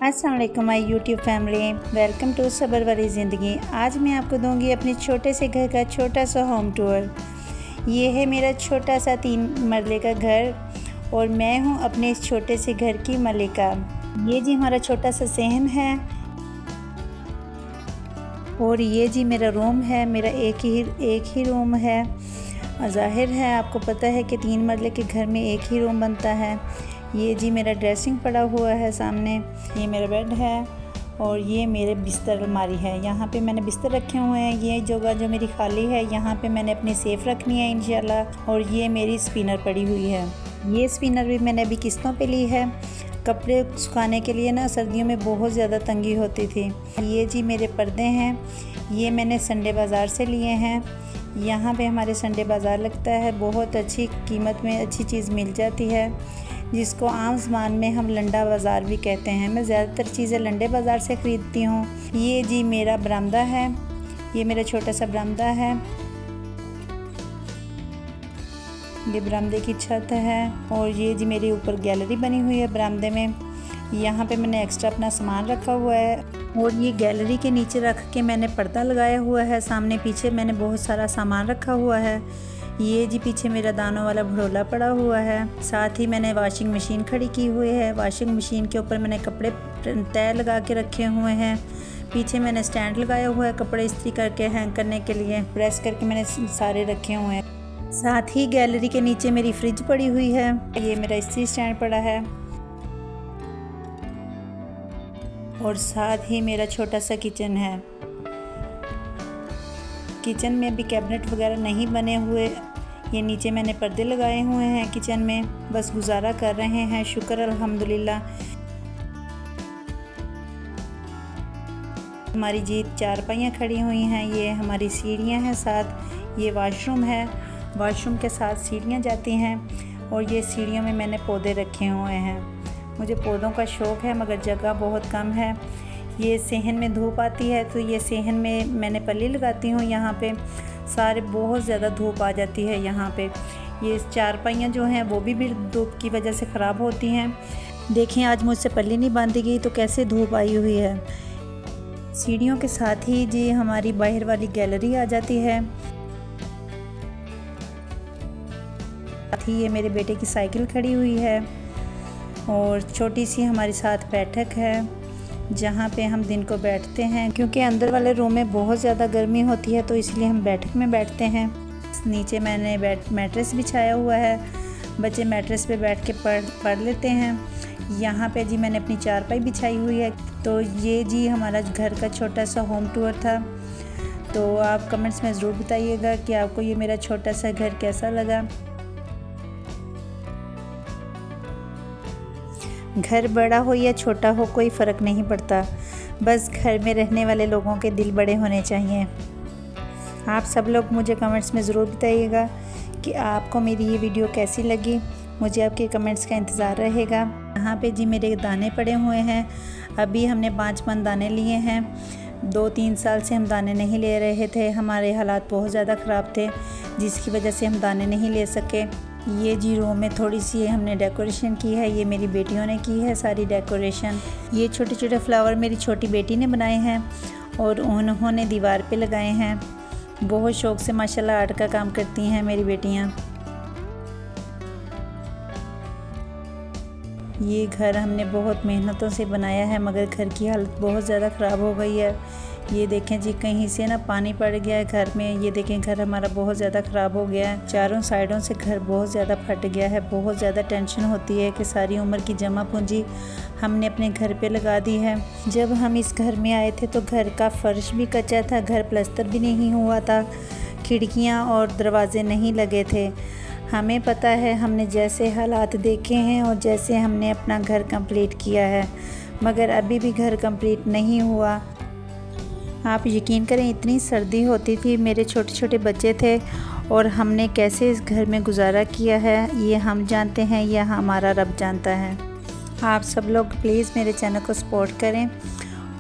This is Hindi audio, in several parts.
अस्सलाम वालेकुम my YouTube family, welcome to सबर वाली ज़िंदगी। आज मैं आपको दूंगी अपने छोटे से घर का छोटा सा होम टूर। ये है मेरा छोटा सा 3 मरले का घर और मैं हूँ अपने इस छोटे से घर की मालिका। ये जी हमारा छोटा सा सहन है और ये जी मेरा रूम है। मेरा एक ही रूम है। ज़ाहिर है आपको पता है कि 3 मरले के घर में एक ही रूम बनता है। ये जी मेरा ड्रेसिंग पड़ा हुआ है सामने, ये मेरा बेड है और ये मेरे बिस्तर अलमारी है। यहाँ पे मैंने बिस्तर रखे हुए हैं। ये जगह जो मेरी खाली है यहाँ पे मैंने अपनी सेफ़ रखनी है इंशाल्लाह। और ये मेरी स्पिनर पड़ी हुई है। ये स्पिनर भी मैंने अभी किस्तों पे ली है। कपड़े सुखाने के लिए ना सर्दियों में बहुत ज़्यादा तंगी होती थी। ये जी मेरे पर्दे हैं, ये मैंने संडे बाज़ार से लिए हैं। यहाँ पे हमारे संडे बाज़ार लगता है, बहुत अच्छी कीमत में अच्छी चीज़ मिल जाती है, जिसको आम ज़बान में हम लंडा बाज़ार भी कहते हैं। मैं ज़्यादातर चीज़ें लंडे बाज़ार से ख़रीदती हूँ। ये जी मेरा बरामदा है, ये मेरा छोटा सा बरामदा है। ये बरामदे की छत है और ये जी मेरे ऊपर गैलरी बनी हुई है बरामदे में। यहाँ पे मैंने एक्स्ट्रा अपना सामान रखा हुआ है और ये गैलरी के नीचे रख के मैंने पर्दा लगाया हुआ है। सामने पीछे मैंने बहुत सारा सामान रखा हुआ है। ये जी पीछे मेरा दानों वाला भड़ोला पड़ा हुआ है। साथ ही मैंने वॉशिंग मशीन खड़ी की हुई है। वॉशिंग मशीन के ऊपर मैंने कपड़े तय लगा के रखे हुए हैं। पीछे मैंने स्टैंड लगाया हुआ है कपड़े इस्त्री करके हैंग करने के लिए, प्रेस करके मैंने सारे रखे हुए हैं। साथ ही गैलरी के नीचे मेरी फ्रिज पड़ी हुई है। ये मेरा इस्त्री स्टैंड पड़ा है और साथ ही मेरा छोटा सा किचन है। किचन में भी कैबिनेट वगैरह नहीं बने हुए। ये नीचे मैंने पर्दे लगाए हुए हैं किचन में, बस गुजारा कर रहे हैं, शुक्र अल्हम्दुलिल्लाह। हमारी जी 4 पहियाँ खड़ी हुई हैं। ये हमारी सीढ़ियाँ हैं, साथ ये वॉशरूम है। वॉशरूम के साथ सीढ़ियाँ जाती हैं और ये सीढ़ियों में मैंने पौधे रखे हुए हैं। मुझे पौधों का शौक़ है मगर जगह बहुत कम है। ये सहन में धूप आती है तो ये सहन में मैंने पल्ली लगाती हूँ। यहाँ पे सारे बहुत ज़्यादा धूप आ जाती है। यहाँ पे ये 4 पहियाँ जो हैं वो भी धूप की वजह से ख़राब होती हैं। देखें आज मुझसे पल्ली नहीं बांधी गई तो कैसे धूप आई हुई है। सीढ़ियों के साथ ही जी हमारी बाहर वाली गैलरी आ जाती है। साथ ही ये मेरे बेटे की साइकिल खड़ी हुई है और छोटी सी हमारी साथ बैठक है जहाँ पे हम दिन को बैठते हैं, क्योंकि अंदर वाले रूम में बहुत ज़्यादा गर्मी होती है तो इसलिए हम बैठक में बैठते हैं। नीचे मैंने मैट्रेस बिछाया हुआ है, बच्चे मैट्रेस पे बैठ के पढ़ लेते हैं। यहाँ पे जी मैंने अपनी चारपाई बिछाई हुई है। तो ये जी हमारा घर का छोटा सा होम टूर था। तो आप कमेंट्स में ज़रूर बताइएगा कि आपको ये मेरा छोटा सा घर कैसा लगा। घर बड़ा हो या छोटा हो कोई फ़र्क नहीं पड़ता, बस घर में रहने वाले लोगों के दिल बड़े होने चाहिए। आप सब लोग मुझे कमेंट्स में ज़रूर बताइएगा कि आपको मेरी ये वीडियो कैसी लगी। मुझे आपके कमेंट्स का इंतज़ार रहेगा। यहाँ पे जी मेरे दाने पड़े हुए हैं। अभी हमने 5 मन दाने लिए हैं। 2-3 साल से हम दाने नहीं ले रहे थे। हमारे हालात बहुत ज़्यादा ख़राब थे जिसकी वजह से हम दाने नहीं ले सके। ये जी रूम में थोड़ी सी हमने डेकोरेशन की है। ये मेरी बेटियों ने की है सारी डेकोरेशन। ये छोटे छोटे फ्लावर मेरी छोटी बेटी ने बनाए हैं और उन्होंने दीवार पे लगाए हैं। बहुत शौक़ से माशाल्लाह आर्ट का काम करती हैं मेरी बेटियां। ये घर हमने बहुत मेहनतों से बनाया है मगर घर की हालत बहुत ज़्यादा ख़राब हो गई है। ये देखें जी कहीं से ना पानी पड़ गया है घर में। ये देखें घर हमारा बहुत ज़्यादा ख़राब हो गया है। चारों साइडों से घर बहुत ज़्यादा फट गया है। बहुत ज़्यादा टेंशन होती है कि सारी उम्र की जमा पूंजी हमने अपने घर पे लगा दी है। जब हम इस घर में आए थे तो घर का फ़र्श भी कच्चा था, घर प्लस्तर भी नहीं हुआ था, खिड़कियाँ और दरवाज़े नहीं लगे थे। हमें पता है हमने जैसे हालात देखे हैं और जैसे हमने अपना घर कंप्लीट किया है, मगर अभी भी घर कंप्लीट नहीं हुआ। आप यकीन करें इतनी सर्दी होती थी, मेरे छोटे छोटे बच्चे थे और हमने कैसे इस घर में गुजारा किया है ये हम जानते हैं, यह हमारा रब जानता है। आप सब लोग प्लीज़ मेरे चैनल को सपोर्ट करें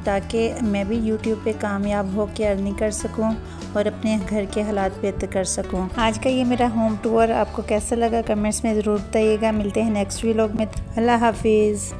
ताकि मैं भी यूट्यूब पे कामयाब हो के अर्निंग कर सकूं और अपने घर के हालात बेहतर कर सकूं। आज का ये मेरा होम टूर आपको कैसा लगा कमेंट्स में ज़रूर बताइएगा। मिलते हैं नेक्स्ट व्लॉग में। अल्लाह हाफिज़।